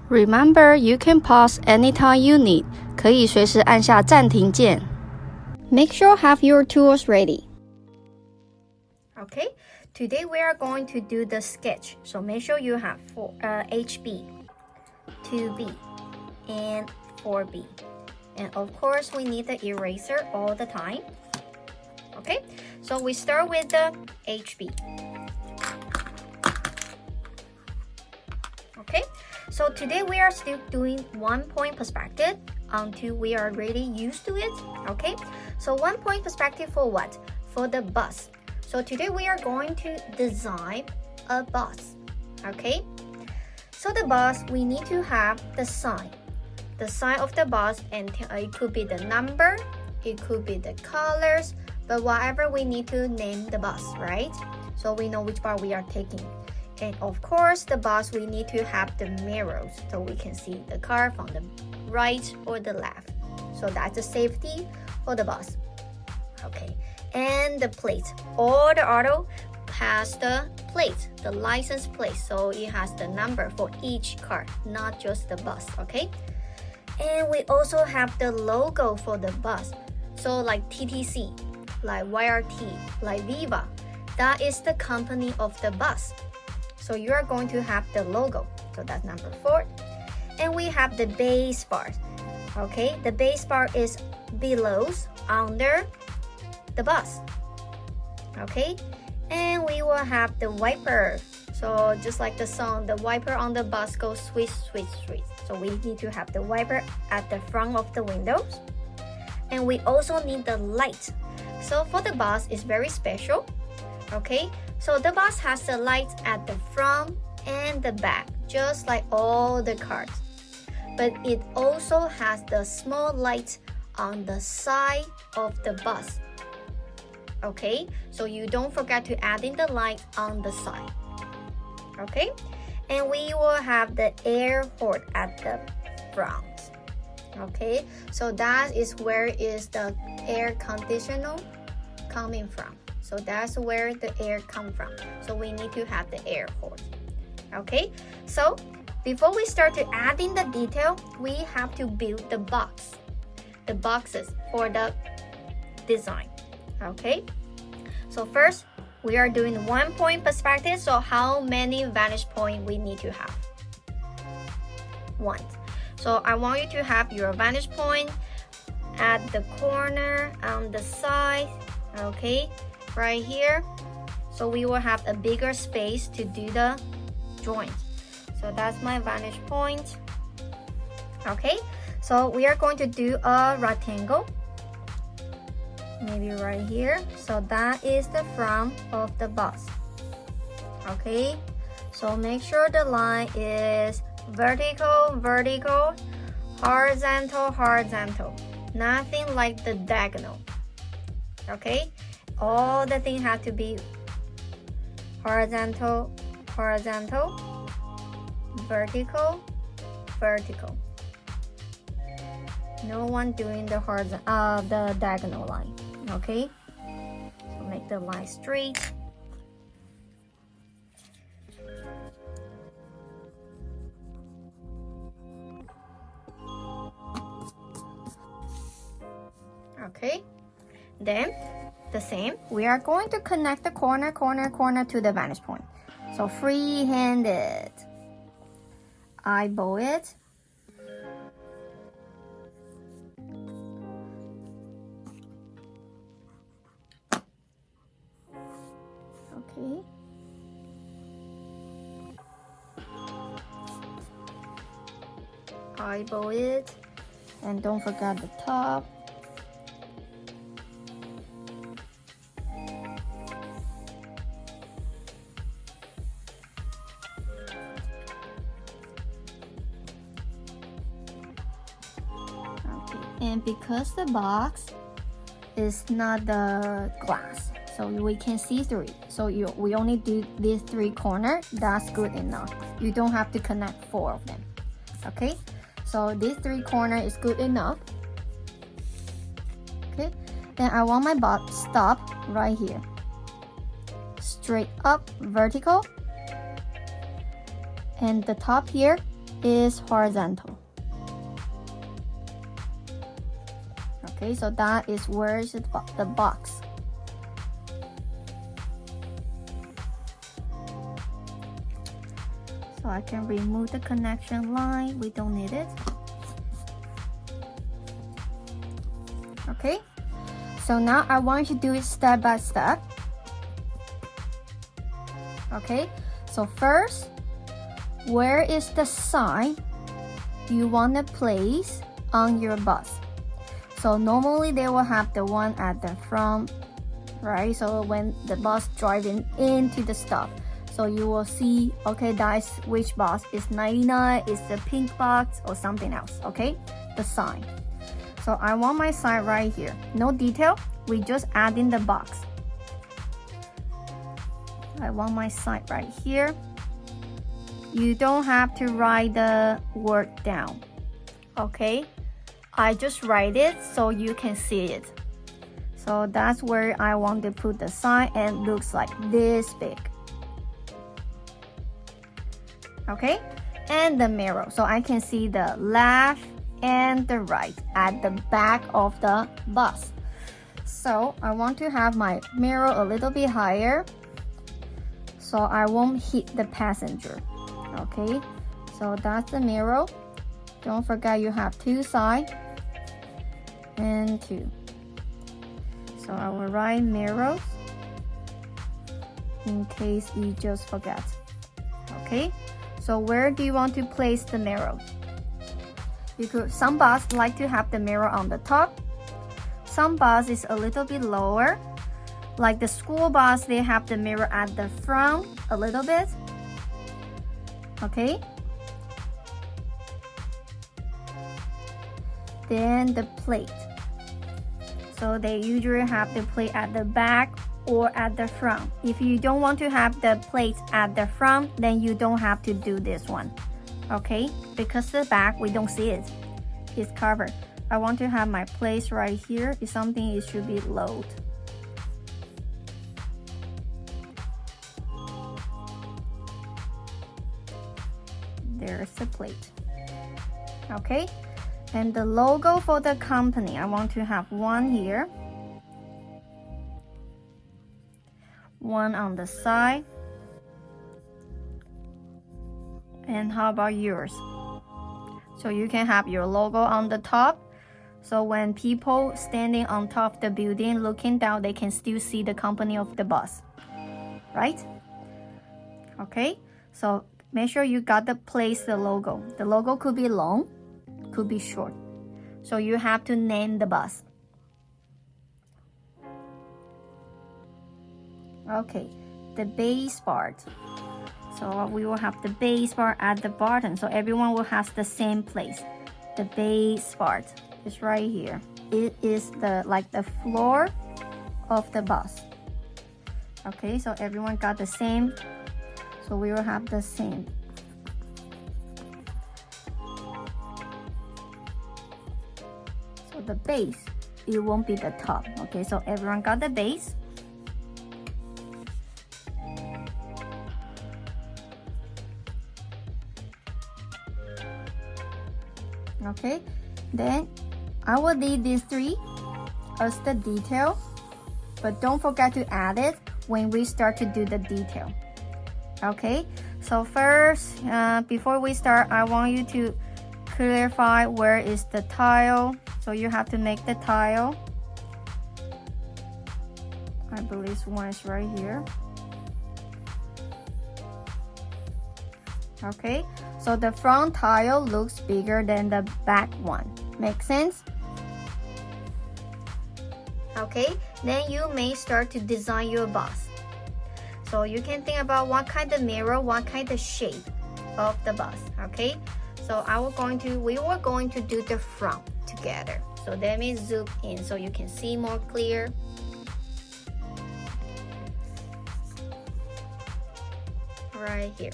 Remember, you can pause anytime you need. 可以随时按下暂停键。Make sure have your tools ready. Okay, today we are going to do the sketch. So make sure you have HB, 2B, and 4B. And of course, we need the eraser all the time. Okay, so we start with the HB. Okay, so today we are still doing 1-point perspective until we are really used to it. Okay, so 1-point perspective for what? For the bus. So today we are going to design a bus. Okay, so the bus, we need to have the sign of the bus, and it could be the number, it could be the colors, but whatever, we need to name the bus, right? So we know which part we are taking. And of course, the bus, we need to have the mirrors so we can see the car from the right or the left. So that's the safety for the bus. Okay, and the plate. All the auto has the plate, the license plate. So it has the number for each car, not just the bus, okay? And we also have the logo for the bus. So like TTC, like YRT, like Viva, that is the company of the bus. So you are going to have the logo. So that's number 4. And we have the base part. Okay, the base part is below, under the bus. Okay, and we will have the wiper. So just like the song, the wiper on the bus goes swish, swish, swish. So we need to have the wiper at the front of the windows. And we also need the light. So for the bus, it's very special. Okay, so the bus has the lights at the front and the back, just like all the cars. But it also has the small lights on the side of the bus. Okay, so you don't forget to add in the light on the side. Okay, and we will have the air horn at the front. Okay, so that is where is the air conditioner coming from. So that's where the air comes from. So we need to have the air horn. Okay, so before we start to add in the detail, we have to build the boxes for the design. Okay, so first we are doing 1-point perspective. So how many vantage point we need to have? 1. So I want you to have your vantage point at the corner, on the side, okay, right here. So we will have a bigger space to do the joint. So that's my vantage point. Okay, so we are going to do a rectangle, maybe right here. So that is the front of the bus. Okay, so make sure the line is vertical, vertical, horizontal, horizontal. Nothing like the diagonal. Okay, all the things have to be horizontal, horizontal, vertical, vertical. No one doing the the diagonal line. Okay, so make the line straight. Okay, then the same, we are going to connect the corner to the vantage point. So free-handed, eyeball it. Okay, eyeball it, and don't forget the top. And because the box is not the glass, so we can see through it. So we only do these 3 corners. That's good enough. You don't have to connect 4 of them. Okay, so these 3 corners is good enough. Okay, then I want my box stop right here. Straight up, vertical, and the top here is horizontal. Okay, so that is where is the box. So I can remove the connection line. We don't need it. Okay, so now I want you to do it step by step. Okay, so first, where is the sign you want to place on your bus? So normally they will have the one at the front, right? So when the bus driving into the stop, so you will see, okay, that's which bus is 99, is the pink box or something else, okay? The sign. So I want my sign right here. No detail, we just add in the box. I want my sign right here. You don't have to write the word down, okay? I just write it so you can see it. So that's where I want to put the sign, and looks like this big. Okay, and the mirror, so I can see the left and the right at the back of the bus. So I want to have my mirror a little bit higher so I won't hit the passenger. Okay, so that's the mirror. Don't forget you have two sides and two. So I will write mirrors in case you just forget. Okay, so where do you want to place the mirror? Some buses like to have the mirror on the top. Some bus is a little bit lower. Like the school bus, they have the mirror at the front a little bit. Okay. Then the plate. So they usually have the plate at the back or at the front. If you don't want to have the plate at the front, then you don't have to do this one. Okay, because the back we don't see it. It's covered. I want to have my place right here. If something, it should be low. There's the plate. Okay, and the logo for the company, I want to have one here, one on the side. And how about yours? So you can have your logo on the top. So when people standing on top of the building looking down, they can still see the company of the bus, right? Okay, so make sure you got to place the logo. The logo could be long, could be short. So you have to name the bus. Okay, the base part. So we will have the base part at the bottom. So everyone will have the same place. The base part is right here. It is like the floor of the bus. Okay, so everyone got the same. So we will have the same. So the base, it won't be the top. Okay, so everyone got the base. Okay, then I will leave these three as the detail, but don't forget to add it when we start to do the detail. Okay, so first, before we start, I want you to clarify where is the tile. So you have to make the tile. I believe one is right here. Okay, so the front tile looks bigger than the back one. Make sense? Okay, then you may start to design your bus. So you can think about what kind of mirror, what kind of shape of the bus. Okay, so we were going to do the front together. So let me zoom in so you can see more clear. Right here.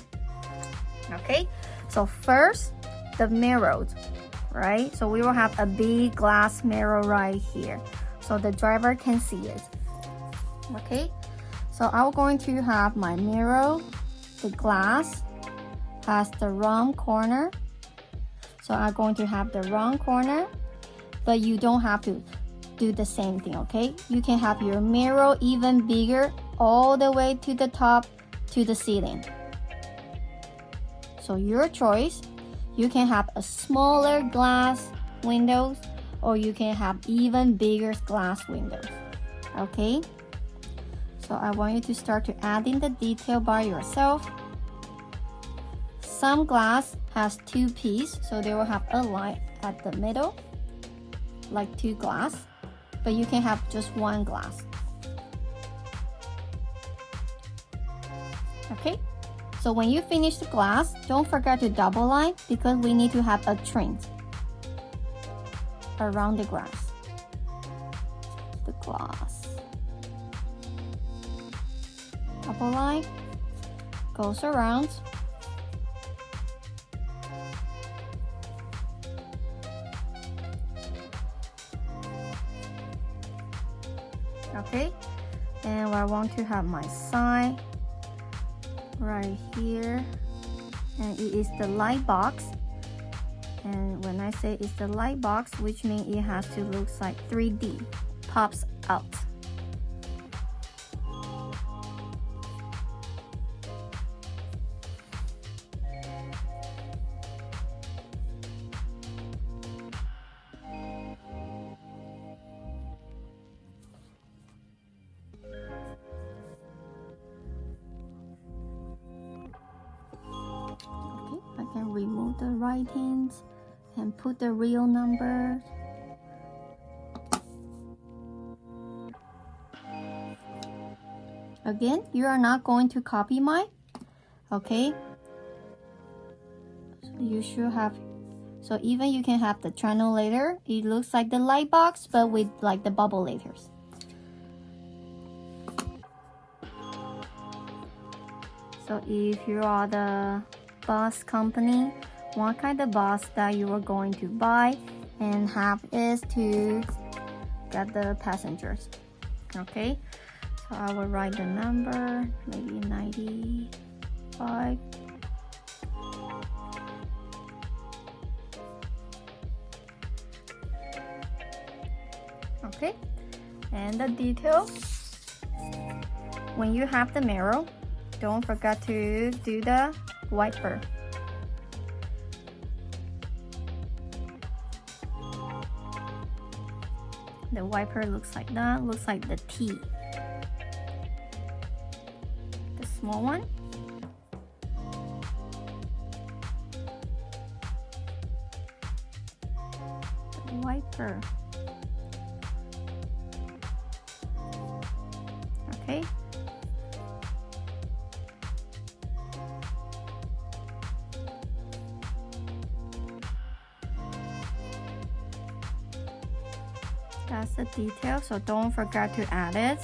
Okay, so first the mirrors, right? So we will have a big glass mirror right here so the driver can see it. Okay, so I'm going to have my mirror. The glass has the round corner So I'm going to have the round corner, but you don't have to do the same thing, okay? You can have your mirror even bigger all the way to the top to the ceiling. So your choice. You can have a smaller glass windows, or you can have even bigger glass windows, okay? So I want you to start to add in the detail by yourself. Some glass has two pieces, so they will have a line at the middle, like two glass, but you can have just one glass. Okay? So when you finish the glass, don't forget to double line because we need to have a trim around the glass. Double line goes around. Okay, and I want to have my sign right here, and it is the light box. And when I say it's the light box, which means it has to look like 3D, pops out. I can remove the writings and put the real numbers. Again, you are not going to copy mine, okay? So you should have, so even you can have the translator. It looks like the light box, but with like the bubble letters. So if you are the bus company, what kind of bus that you are going to buy and have is to get the passengers, okay? So I will write the number, maybe 95. Okay, and the detail, when you have the mirror, don't forget to do the wiper. The wiper looks like that, looks like the T. The small one. The wiper. Okay. That's the detail, so don't forget to add it.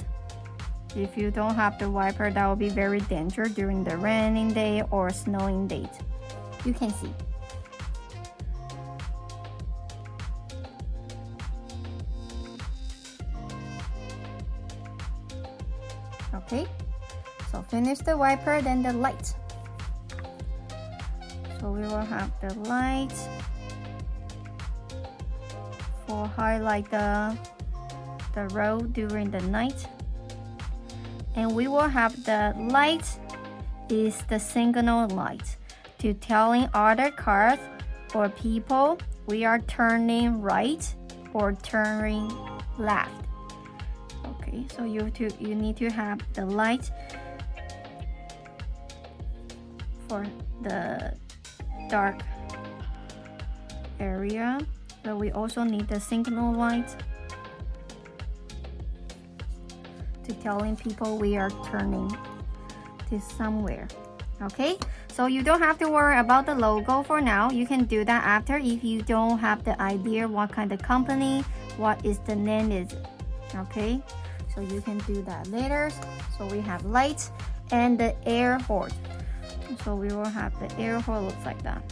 If you don't have the wiper, that will be very dangerous during the raining day or snowing days. You can see. Okay, so finish the wiper, then the light. So we will have the light for highlight the road during the night. And we will have the light is the signal light to telling other cars or people we are turning right or turning left. Okay, so you need to have the light for the dark area, but we also need the signal light to telling people we are turning to somewhere. Okay, so you don't have to worry about the logo for now. You can do that after if you don't have the idea what kind of company, what is the name is. Okay, so you can do that later. So we have lights and the air horn. So we will have the air horn looks like that.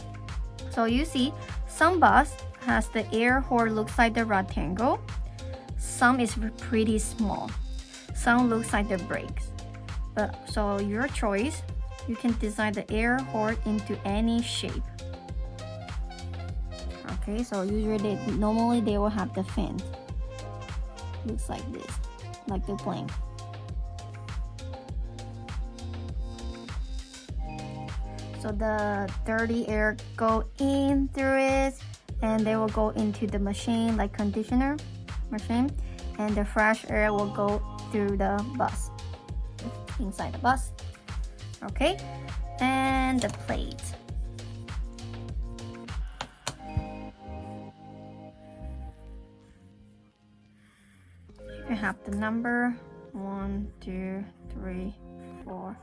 So you see some bus has the air horn looks like the rectangle. Some is pretty small. Some looks like the brakes. But so your choice, you can design the air horn into any shape. Okay, so usually normally they will have the fin. Looks like this, like the plane. So the dirty air go in through it, and they will go into the machine, like conditioner machine, and the fresh air will go through the bus, inside the bus. Okay, and the plate. You have the number 1, 2, 3, 4,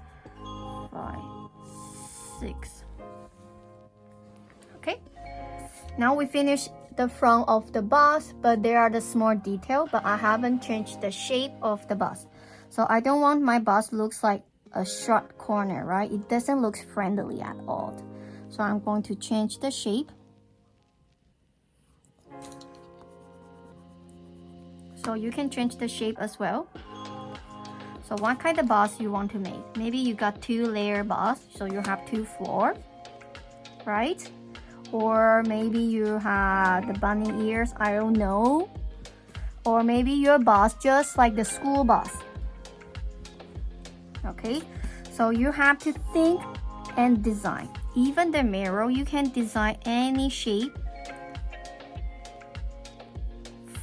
5, 6. Okay, now we finished the front of the bus, but there are the small detail, but I haven't changed the shape of the bus. So I don't want my bus looks like a short corner, right? It doesn't look friendly at all. So I'm going to change the shape. So you can change the shape as well. So what kind of bus you want to make? Maybe you got 2-layer bus, so you have 2 floors, right? Or maybe you have the bunny ears, I don't know. Or maybe your bus just like the school bus. Okay, so you have to think and design. Even the mirror, you can design any shape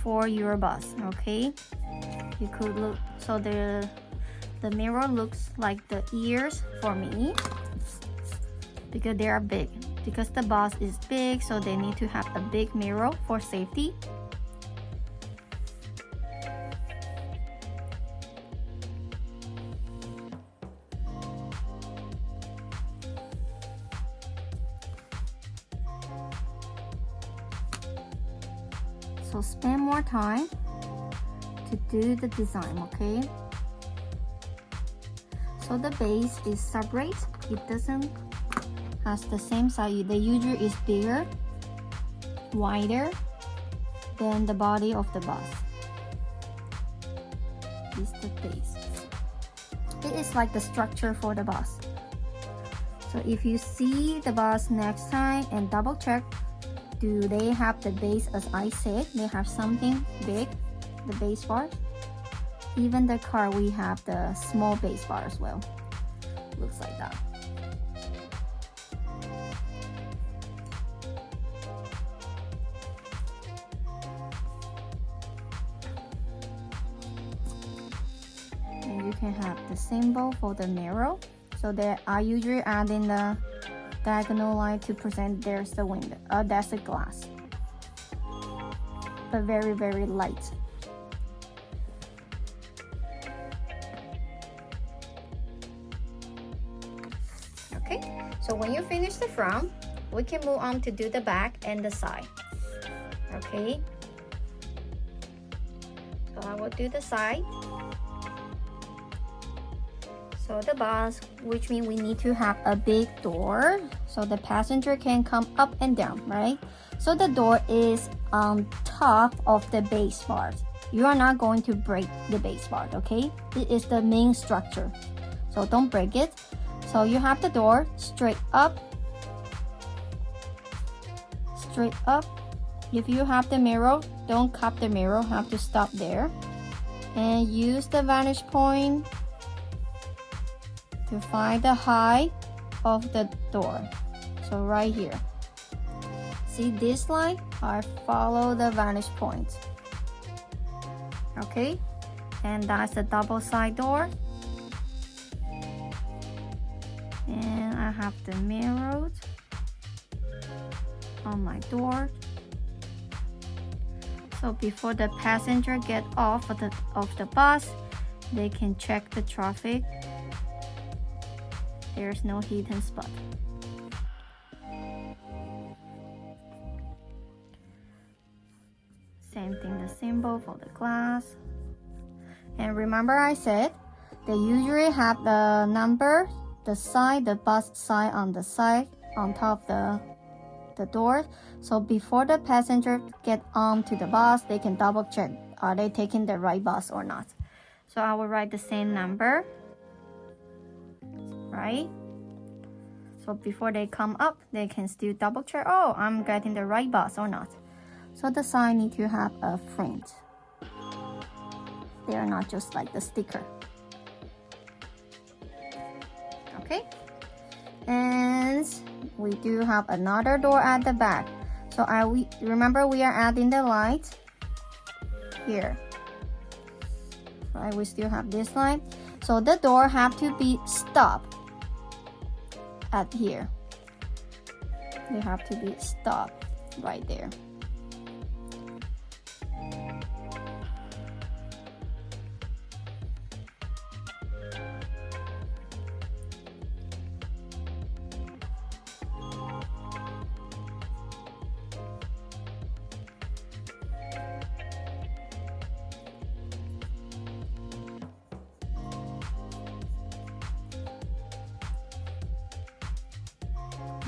for your bus. Okay, you could look, so the mirror looks like the ears for me because they are big, because the bus is big, so they need to have a big mirror for safety. So spend more time to do the design, okay? So the base is separate. It doesn't has the same size. The usually is bigger, wider than the body of the bus. This is the base. It is like the structure for the bus. So if you see the bus next time and double check, do they have the base as I said? They have something big, the base bar. Even the car, we have the small base bar as well. Looks like that. And you can have the symbol for the mirror. So that I usually add in the diagonal line to present there's the window. That's the glass. But very, very light. Okay, so when you finish the front, we can move on to do the back and the side. Okay, so I will do the side. So the bus, which means we need to have a big door so the passenger can come up and down, right? So the door is on top of the base part. You are not going to break the base part, okay? It is the main structure, so don't break it. So you have the door straight up. Straight up. If you have the mirror, don't cut the mirror, have to stop there. And use the vantage point to find the height of the door. So right here. See this line? I follow the vantage point. Okay? And that's the double side door. And I have the mirror on my door. So before the passenger get off of the bus, they can check the traffic. There's no hidden spot. Same thing, the symbol for the glass. And remember I said they usually have the number, the side, the bus sign on the side, on top of the door. So before the passenger get on to the bus, they can double check, are they taking the right bus or not? So I will write the same number, right? So before they come up, they can still double check, oh, I'm getting the right bus or not. So the sign need to have a print. They are not just like the sticker. Okay. And we do have another door at the back. So remember we are adding the light here. Right, we still have this light. So the door have to be stopped at here. They have to be stopped right there.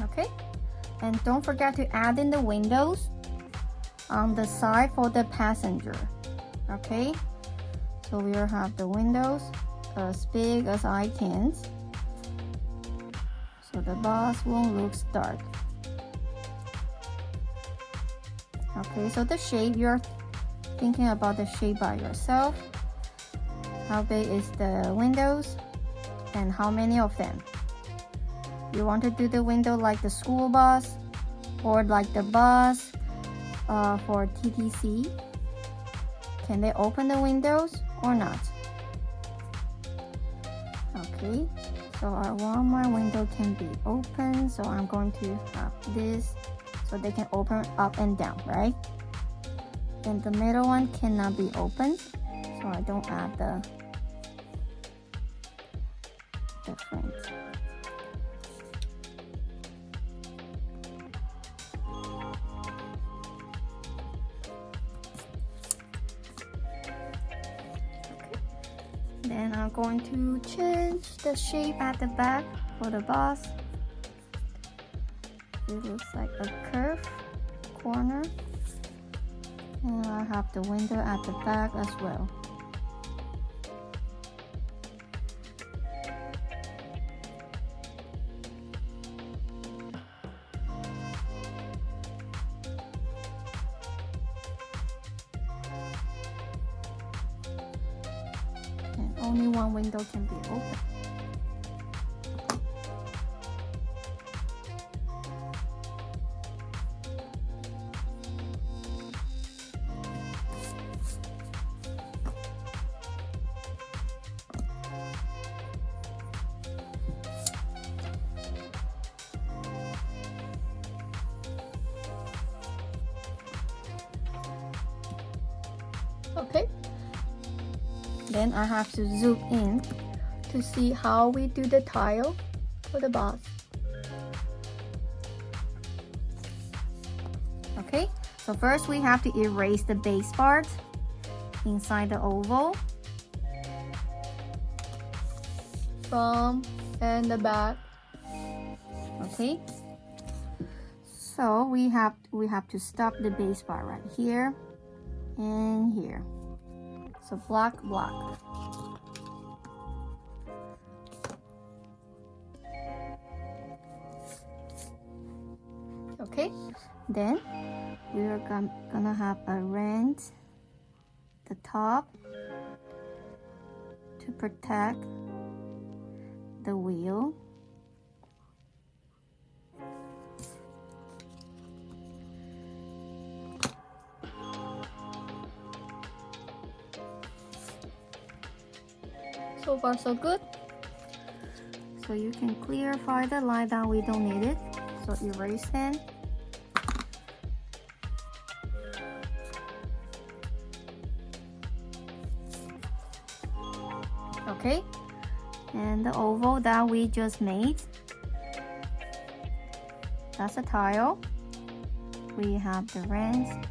Okay, and don't forget to add in the windows on the side for the passenger. Okay, so we will have the windows as big as I can, so the bus won't look dark. Okay, so the shape, you're thinking about the shape by yourself. How big is the windows and how many of them? You want to do the window like the school bus or like the bus for TTC? Can they open the windows or not? Okay, so I want my window can be open, so I'm going to have this so they can open up and down, right? And the middle one cannot be opened, so I don't add the front. Then I'm going to change the shape at the back for the bus. It looks like a curved corner. And I have the window at the back as well. Only one window can be open. Okay. Then I have to zoom in to see how we do the tile for the bus. Okay, so first we have to erase the base part inside the oval from and the back. Okay, so we have to stop the base part right here and here. So block. Okay, then we are gonna have a rent the top to protect the wheel. So far so good. So you can clarify the line that we don't need it. So erase them. Okay, and the oval that we just made, that's a tile. We have the wrench.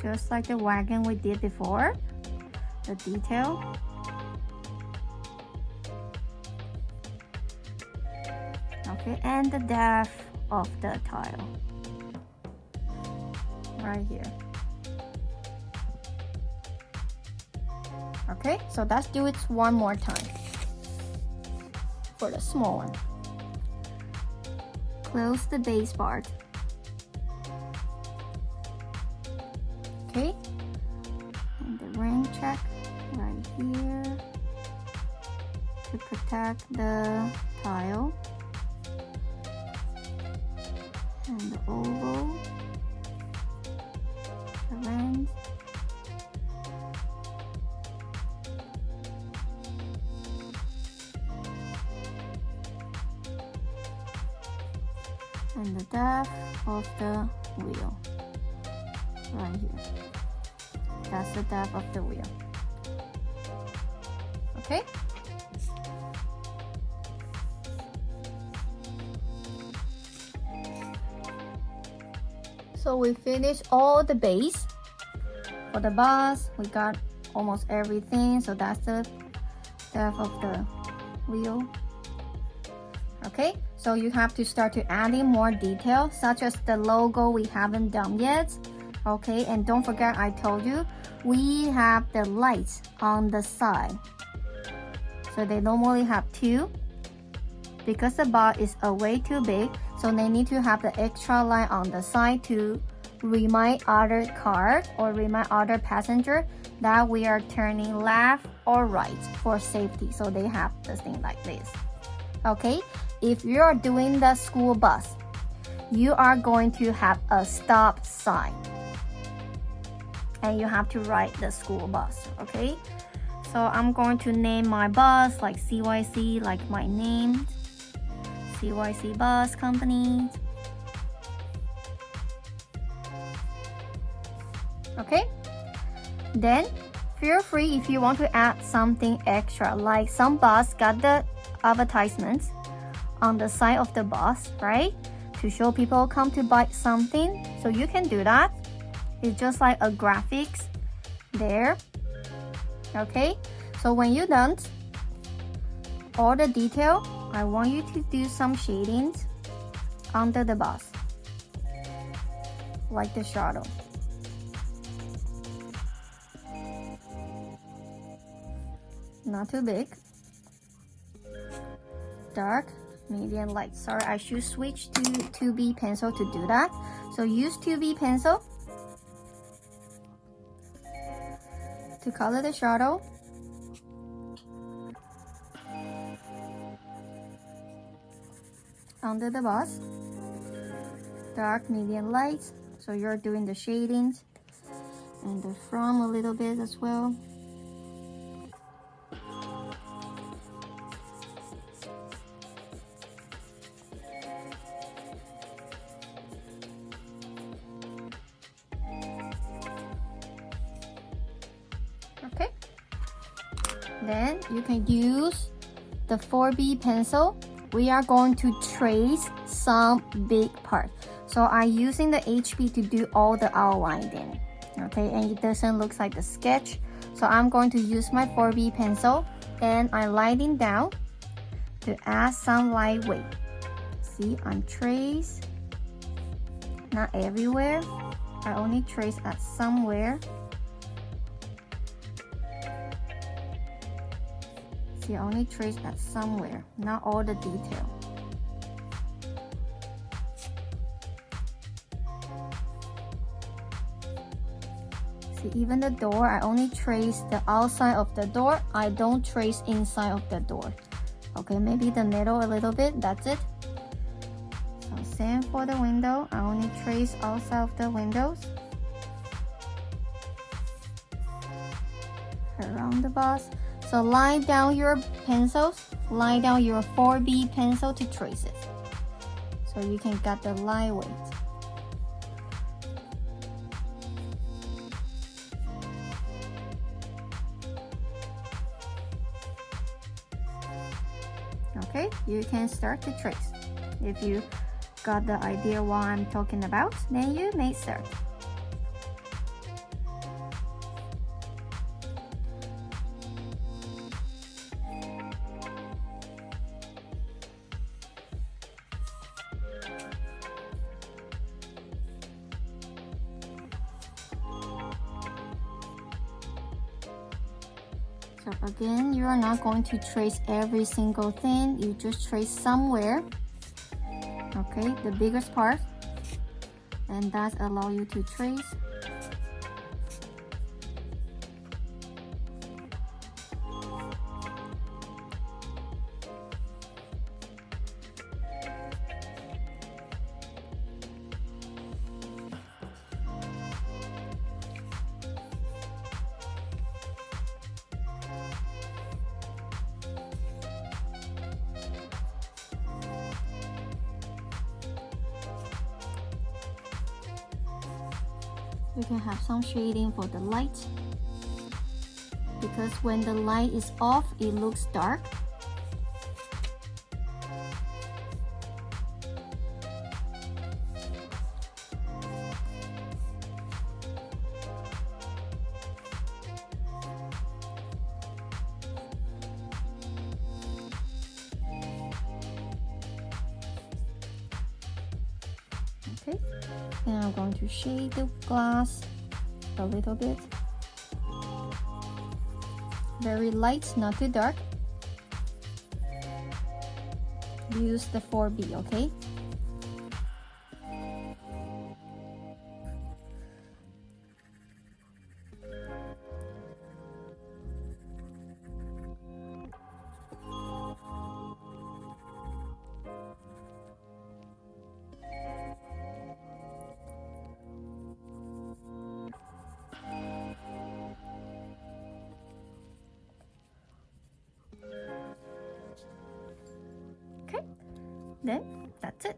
Just like the wagon we did before, the detail. Okay, and the depth of the tile right here. Okay, so let's do it one more time for the small one. Close the base part. Okay, and the ring check right here to protect the tile, and the oval, the lens, and the depth of the wheel right here. That's the depth of the wheel. Okay. So we finished all the base for the bus. We got almost everything. So that's the depth of the wheel. Okay, so you have to start to add in more detail, such as the logo we haven't done yet. Okay, and don't forget I told you we have the lights on the side. So they normally have two. Because the bus is way too big, so they need to have the extra light on the side to remind other cars or remind other passenger that we are turning left or right for safety. So they have this thing like this. Okay, if you are doing the school bus, you are going to have a stop sign. And you have to write the school bus, okay? So I'm going to name my bus like CYC, like my name. CYC Bus Company. Okay, then feel free if you want to add something extra, like some bus got the advertisements on the side of the bus, right, to show people come to buy something. So you can do that. It's just like a graphics there. Okay, so when you're done all the detail, I want you to do some shadings under the bus, like the shadow. Not too big. Dark, medium, light. Sorry, I should switch to 2B pencil to do that. So use 2B pencil to color the shadow. Under the bus, dark, medium, light. So you're doing the shadings and the front a little bit as well. Okay. Then you can use the 4B pencil. We are going to trace some big parts. So I'm using the HB to do all the outlining. Okay, and it doesn't look like the sketch. So I'm going to use my 4B pencil and I'm lighting down to add some lightweight. See, I'm trace, not everywhere. I only trace at somewhere. See, I only trace at somewhere, not all the detail. See, even the door, I only trace the outside of the door. I don't trace inside of the door. Okay, maybe the middle a little bit, that's it. So same for the window, I only trace outside of the windows. Around the bus. So lie down your pencils, lie down your 4B pencil to trace it. So you can get the lightweight. Okay, you can start to trace. If you got the idea what I'm talking about, then you may start. So again, you are not going to trace every single thing. You just trace somewhere. Okay, the biggest part. And that allows you to trace. You can have some shading for the light, because when the light is off, it looks dark. Okay, and I'm going to shade the glass a little bit. Very light, not too dark. Use the 4B, okay? Okay, then that's it.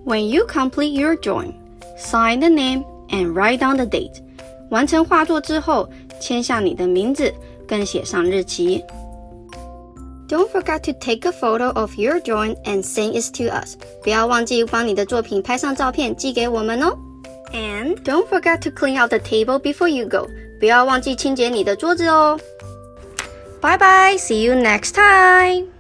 When you complete your drawing, sign the name and write down the date. 完成画作之后，签下你的名字，更写上日期。Don't forget to take a photo of your drawing and send it to us. 不要忘记帮你的作品拍上照片寄给我们哦。And don't forget to clean out the table before you go. 不要忘记清洁你的桌子哦。Bye bye, see you next time.